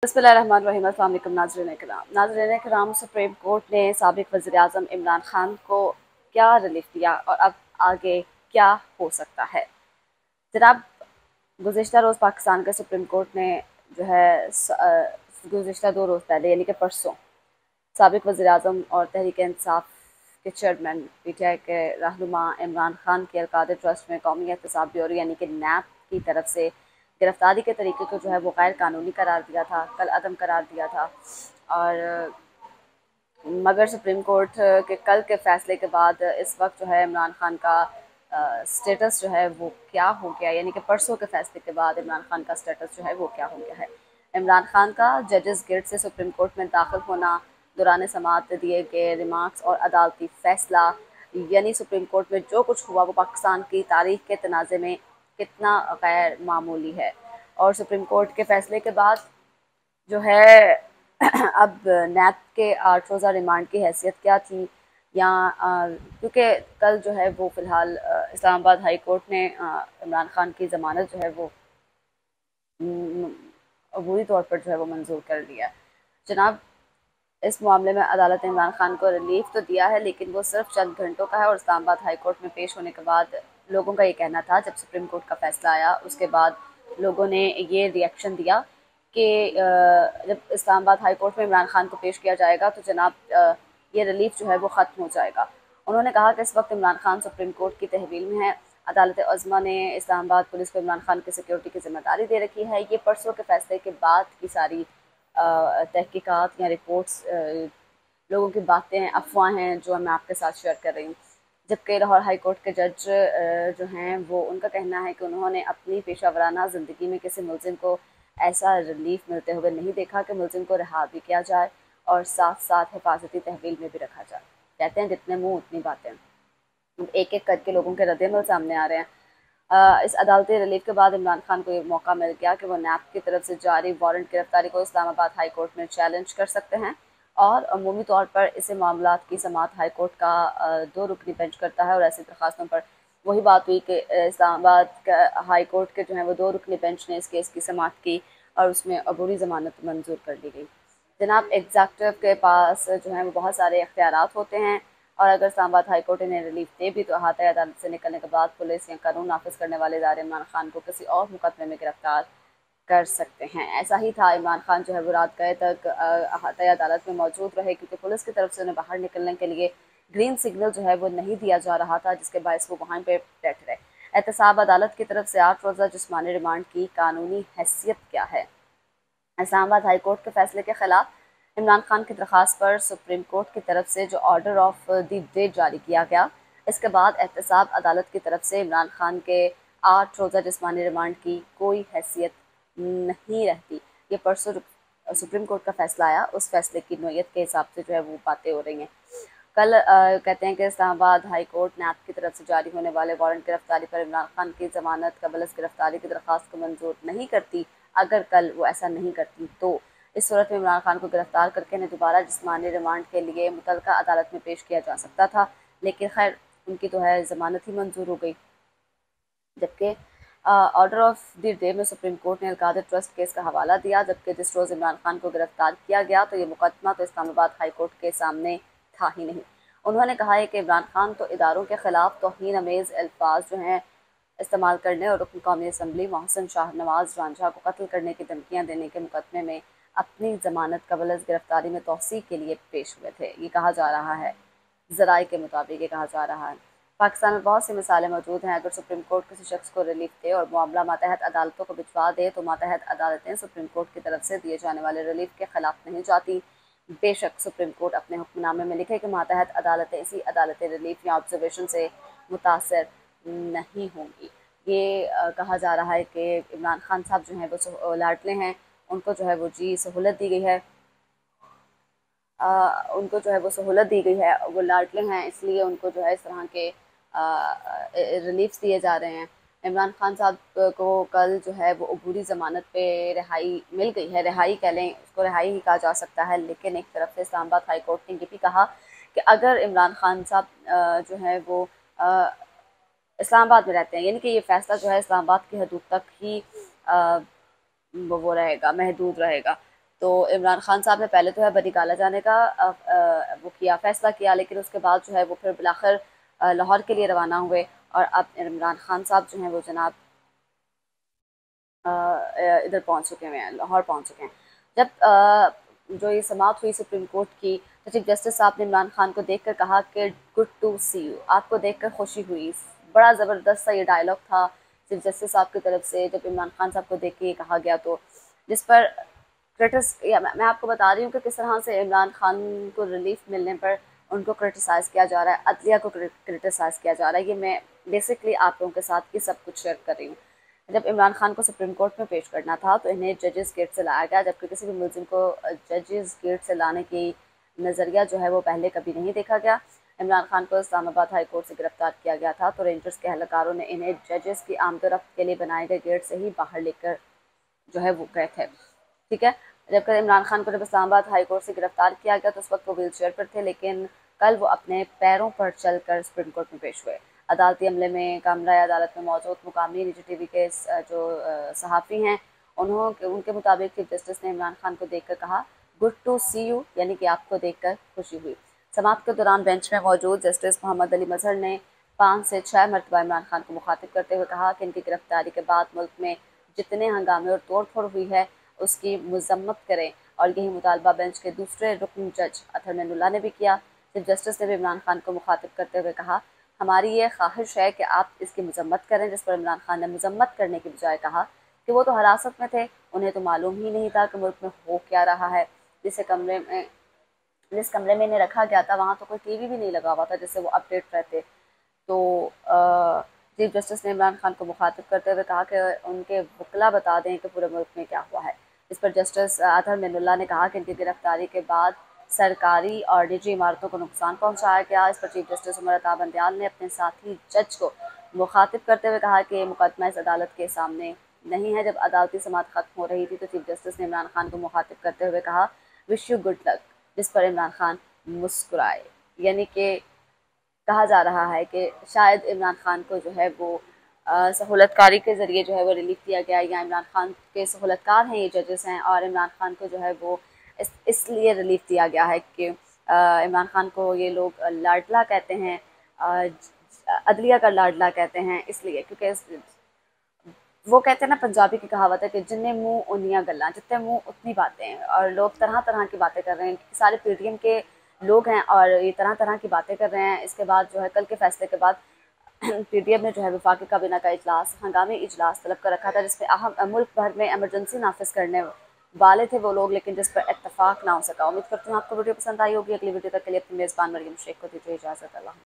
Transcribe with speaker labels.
Speaker 1: बिस्मिल्लाहिर्रहमानिर्रहीम। अस्सलाम वालेकुम नाज़रीन किराम, सुप्रीम कोर्ट ने साबिक़ वज़ीर-ए-आज़म इमरान खान को क्या रिलीफ दिया और अब आगे क्या हो सकता है। जनाब, गुज़िश्ता रोज़ पाकिस्तान के सुप्रीम कोर्ट ने जो है गुज़िश्ता 2 रोज़ पहले यानी कि परसों साबिक़ वज़ीर-ए-आज़म और तहरीक-ए-इंसाफ के चेयरमैन पीटीआई के रहनुमा इमरान खान के अलकायदा ट्रस्ट में कौमी एहतसाब ब्यूरो यानी कि नैब की तरफ से गिरफ्तारी के तरीके को जो है वो गैर कानूनी करार दिया था, कल अदम करार दिया था। और मगर सुप्रीम कोर्ट के कल के फैसले के बाद इस वक्त जो है इमरान खान का स्टेटस जो है वो क्या हो गया, यानी कि परसों के फैसले के बाद इमरान खान का स्टेटस जो है वो क्या हो गया है। इमरान खान का जजेस गिल्ड से सुप्रीम कोर्ट में दाखिल होना, दौरान समाअत दिए गए रिमार्क्स और अदालती फैसला, यानी सुप्रीम कोर्ट में जो कुछ हुआ वो पाकिस्तान की तारीख के तनाज़े में कितना गैर मामूली है। और सुप्रीम कोर्ट के फैसले के बाद जो है अब नैब के 8 रोज़ा रिमांड की हैसियत क्या थी, या क्योंकि कल जो है वो फ़िलहाल इस्लामाबाद हाई कोर्ट ने इमरान खान की ज़मानत जो है वो अबूरी तौर पर जो है वो मंजूर कर लिया। जनाब, इस मामले में अदालत ने इमरान खान को रिलीफ तो दिया है, लेकिन वो सिर्फ चंद घंटों का है। और इस्लामाबाद हाई कोर्ट में पेश होने के बाद लोगों का ये कहना था, जब सुप्रीम कोर्ट का फैसला आया उसके बाद लोगों ने ये रिएक्शन दिया कि जब इस्लामाबाद हाई कोर्ट में इमरान खान को पेश किया जाएगा तो जनाब ये रिलीफ जो है वो ख़त्म हो जाएगा। उन्होंने कहा कि इस वक्त इमरान खान सुप्रीम कोर्ट की तहवील में है। अदालत अज़्मा ने इस्लामाबाद पुलिस को इमरान खान की सिक्योरिटी की जिम्मेदारी दे रखी है। ये परसों के फैसले के बाद की सारी तहकीकात या रिपोर्ट्स, लोगों की बातें, अफवाहें जो मैं आपके साथ शेयर कर रही हूँ। जबकि लाहौर हाई कोर्ट के जज जो हैं वो, उनका कहना है कि उन्होंने अपनी पेशा वराना ज़िंदगी में किसी मुलजिम को ऐसा रिलीफ मिलते हुए नहीं देखा कि मुलजिम को रिहा भी किया जाए और साथ साथ हिफाजती तहवील में भी रखा जाए। कहते हैं जितने मुँह उतनी बातें। एक एक करके लोगों के रद्द-ए-अमल सामने आ रहे हैं। इस अदालती रिलीफ के बाद इमरान खान को ये मौका मिल गया कि वो नैब की तरफ से जारी वारंट गिरफ्तारी को इस्लामाबाद हाई कोर्ट में चैलेंज कर सकते हैं। और अमूमी तौर पर इसे मामलात की समाअत हाई कोर्ट का 2 रुकनी बेंच करता है। और ऐसी दरखास्तों पर वही बात हुई कि इस्लामाबाद हाई कोर्ट के जो है वो 2 रुकनी बेंच ने इस केस की समाअत की और उसमें अबूरी ज़मानत मंजूर कर दी गई। जनाब, एग्जेक्टिव के पास जो है वो बहुत सारे इख्तियारात होते हैं, और अगर इस्लामाबाद हाई कोर्ट इन्हें रिलीफ दे भी तो अहाता अदालत से निकलने के बाद पुलिस या कानून नाफिज करने वाले इदारे इमरान खान को किसी और मुकदमे में गिरफ्तार कर सकते हैं। ऐसा ही था, इमरान खान जो है वो रात गए तक अहाता अदालत में मौजूद रहे, क्योंकि पुलिस की तरफ से उन्हें बाहर निकलने के लिए ग्रीन सिग्नल जो है वो नहीं दिया जा रहा था, जिसके बायस वो वहाँ पे बैठ रहे। एहतसाब अदालत की तरफ से 8 रोज़ा जिस्मानी रिमांड की कानूनी हैसियत क्या है। इस्लामाबाद हाई कोर्ट के फैसले के खिलाफ इमरान खान की दरख्वास्त पर सुप्रीम कोर्ट की तरफ से जो ऑर्डर ऑफ द डे जारी किया गया, इसके बाद एहतसाब अदालत की तरफ से इमरान खान के 8 रोज़ा जिस्मानी रिमांड की कोई हैसियत नहीं रहती। ये परसों सुप्रीम कोर्ट का फैसला आया, उस फैसले की नोयत के हिसाब से जो है वो बातें हो रही हैं। कल कहते हैं कि इस्लामाबाद हाई कोर्ट नैब की तरफ से जारी होने वाले वारंट गिरफ्तारी पर इमरान खान की ज़मानत कबल गिरफ्तारी की दरख्वास्त को मंजूर नहीं करती। अगर कल वो ऐसा नहीं करती तो इस सूरत में इमरान खान को गिरफ्तार करके इन्हें दोबारा जिस्मानी रिमांड के लिए मुतलका अदालत में पेश किया जा सकता था, लेकिन खैर उनकी तो है ज़मानत ही मंजूर हो गई। जबकि ऑर्डर ऑफ द डे में सुप्रीम कोर्ट ने अलकायदा ट्रस्ट केस का हवाला दिया। जबकि जिस रोज़ इमरान खान को गिरफ्तार किया गया तो ये मुकदमा तो इस्लामाबाद हाई कोर्ट के सामने था ही नहीं। उन्होंने कहा है कि इमरान खान तो इदारों के खिलाफ तौहीन अमेज़ अल्फाज जो हैं इस्तेमाल करने और रुकन कौमी असम्बली मोहसिन शाहनवाज रांझा को कत्ल करने की धमकियाँ देने के मुकदमे में अपनी ज़मानत कबल गिरफ्तारी में तौसीक के लिए पेश हुए थे। ये कहा जा रहा है, ज़राए के मुताबिक ये कहा जा रहा है। पाकिस्तान में बहुत सी मिसालें मौजूद हैं। अगर सुप्रीम कोर्ट किसी शख्स को रिलीफ दे और मामला मातहत अदालतों को भिजवा दे तो मातहत अदालतें सुप्रीम कोर्ट की तरफ से दिए जाने वाले रिलीफ के खिलाफ नहीं जाती। बेशक सुप्रीम कोर्ट अपने हुक्मनामे में लिखे कि मातहत अदालतें इसी अदालती रिलीफ या ऑब्जर्वेशन से मुतासर नहीं होंगी। ये कहा जा रहा है कि इमरान खान साहब जो हैं वो लाडले हैं, उनको जो है वो जी सहूलत दी गई है, उनको जो है वो सहूलत दी गई है, वो लाडले हैं इसलिए उनको जो है इस तरह के रिलीफ्स दिए जा रहे हैं। इमरान खान साहब को कल जो है वो अबूरी ज़मानत पे रिहाई मिल गई है, रिहाई कह लें, उसको रिहाई ही कहा जा सकता है। लेकिन एक तरफ से इस्लामाबाद हाई कोर्ट ने ये भी कहा कि अगर इमरान खान साहब जो है वो इस्लामाबाद में रहते हैं, यानी कि ये फ़ैसला जो है इस्लामाबाद की हदूद तक ही वो रहेगा, महदूद रहेगा। तो इमरान खान साहब ने पहले तो है बरी गाला जाने का वो किया, फैसला किया, लेकिन उसके बाद जो है वो फिर बिलाखिर लाहौर के लिए रवाना हुए। और अब इमरान खान साहब जो हैं वो जनाब इधर पहुंच चुके हैं, लाहौर पहुंच चुके हैं। जब जो ये समाप्त हुई सुप्रीम कोर्ट की, तो चीफ जस्टिस साहब ने इमरान खान को देखकर कहा कि गुड टू सी यू, आपको देखकर खुशी हुई। बड़ा ज़बरदस्त सा ये डायलॉग था चीफ जस्टिस साहब की तरफ से जब इमरान खान साहब को देख के ये कहा गया, तो जिस पर क्रिटिस या मैं आपको बता रही हूँ कि किस तरह से इमरान खान को रिलीफ मिलने पर उनको क्रिटिसाइज़ किया जा रहा है, अदलिया को क्रिटिसाइज़ किया जा रहा है। ये मैं बेसिकली आप लोगों के साथ ये सब कुछ शेयर कर रही हूँ। जब इमरान खान को सुप्रीम कोर्ट में पेश करना था तो इन्हें जजेस गेट से लाया गया, जबकि किसी भी मुलजिम को जजेस गेट से लाने की नज़रिया जो है वो पहले कभी नहीं देखा गया। इमरान खान को इस्लामाबाद हाई कोर्ट से गिरफ्तार किया गया था, तो रेंजर्स के एहलकारों ने इन्हें जजेस की आमदोरफ्त के लिए बनाए गए गेट से ही बाहर लेकर जो है वो गए थे। ठीक है, जबकि इमरान खान को जब इस्लामाबाद हाई कोर्ट से गिरफ्तार किया गया तो उस वक्त वो व्हील चेयर पर थे, लेकिन कल वो अपने पैरों पर चलकर सुप्रीम कोर्ट में पेश हुए। अदालती अमले में कामरा अदालत में मौजूद मुकामी निजी टीवी के जो सहाफ़ी हैं, उनके मुताबिक चीफ जस्टिस ने इमरान खान को देखकर कहा गुड टू सी यू, यानी कि आपको देखकर खुशी हुई। समाप्त के दौरान बेंच में मौजूद जस्टिस मोहम्मद अली मजहर ने 5 से 6 मरतबा इमरान खान को मुखातिब करते हुए कहा कि इनकी गिरफ्तारी के बाद मुल्क में जितने हंगामे और तोड़ फोड़ हुई है उसकी मजम्मत करें, और यही मुतालबा बेंच के दूसरे रुकन जज अतहर मैनुल्लाह ने भी किया। चीफ जस्टिस ने भी इमरान खान को मुखातिब करते हुए कहा हमारी ये ख्वाहिश है कि आप इसकी मजम्मत करें, जिस पर इमरान खान ने मजम्मत करने की बजाय कहा कि वो तो हिरासत में थे, उन्हें तो मालूम ही नहीं था कि मुल्क में हो क्या रहा है। जिस कमरे में इन्हें रखा गया था वहाँ तो कोई टीवी भी नहीं लगा हुआ था जिससे वो अपडेट रहते। तो चीफ जस्टिस ने इमरान खान को मुखातिब करते हुए कहा कि उनके वकला बता दें कि पूरे मुल्क में क्या हुआ है। इस पर जस्टिस अतहर मैनुल्लाह ने कहा कि इनकी गिरफ्तारी के बाद सरकारी और निजी इमारतों को नुकसान पहुंचाया गया। इस पर चीफ जस्टिस उमर अता बंदयाल ने अपने साथी जज को मुखातिब करते हुए कहा कि मुकदमा इस अदालत के सामने नहीं है। जब अदालती समात खत्म हो रही थी तो चीफ जस्टिस ने इमरान खान को मुखातिब करते हुए कहा विश यू गुड लक, जिस पर इमरान खान मुस्कुराए। यानी कि कहा जा रहा है कि शायद इमरान खान को जो है वो सहूलतकारी के ज़रिए जो है वो रिलीफ दिया गया, या इमरान खान के सहूलतकार हैं ये जजेस हैं, और इमरान खान को जो है वो इसलिए रिलीफ दिया गया है कि इमरान खान को ये लोग लाडला कहते हैं, अदलिया का लाडला कहते हैं, इसलिए क्योंकि वो कहते हैं ना, पंजाबी की कहावत है कि जिन्ने मुंह उन्नियां गल्लां, जितने मुंह उतनी बातें, और लोग तरह तरह की बातें कर रहे हैं। सारे पीटीएम के लोग हैं और ये तरह तरह की बातें कर रहे हैं। इसके बाद जो है कल के फैसले के बाद पीटीएम ने जो है वफाकी काबीना का इजलास, हंगामी इजलास तलब कर रखा था, जिसमें अहम मुल्क भर में एमरजेंसी नाफिज करने वाले थे वो लोग, लेकिन जिस पर इत्तफाक ना हो सका। उम्मीद करती हूँ आपको वीडियो पसंद आई होगी। अगली वीडियो तक के लिए अपनी मेज़बान मरियम शेख को दीजिए इजाज़त। अल्लाह।